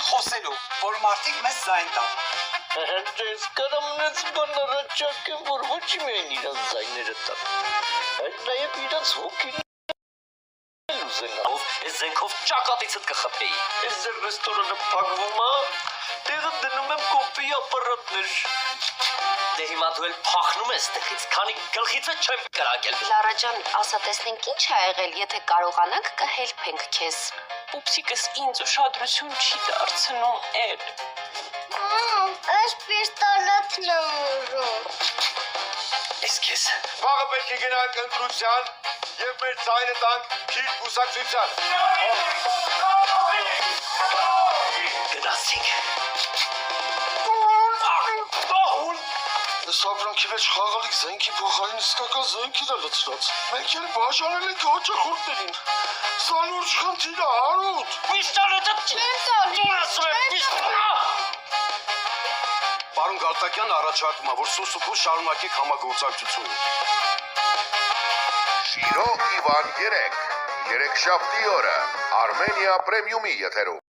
են խոսելու, որ մարդիկ մեզ զայն տան։ Ես կարամնեց բան առաջարկեմ, որ ոչ միայն իրենց զայները տան, այլ նաև իրենց հոգին ուզենալով, ես զենքով ճակատիցդ կխփեի։ Ես ձեր ռեստորանը փակվում է, տեղը դնում եմ կոպեի ապարատներ։ Դե հիմա դու էլ փախնում ես տեղից, քանի գլխիցը չեմ կրակել։ Լարա ջան, ասա տեսնենք ինչ ա եղել, եթե կարողանանք կհելփենք քեզ։ Պուպսիկս ինձ ուշադրություն չի դարձնում էլ։ Այս պիստոլետն եմ ուզում։ Ես քեզ։ Վաղը պետք է գնանք ընտրության և մեր ձայնը տանք քիչ կուսակցության։ Գնացինք։ Ես ապրանքի մեջ խաղալիք զենքի փոխարեն իսկական զենքեր է լցրած։ Մենք էլ բաժանել ենք հաճախորդներին։ Սա լուրջ խնդիր է, Հարութ։ Պիստոլետը Չեմ տալի, Պարոն Գալստակյան առաջարկում է, որ սուսուփուս շարունակեք համագործակցությունը։ Շիրո Իվան 3 երեքշաբթի օրը Արմենիա պրեմիումի եթերում։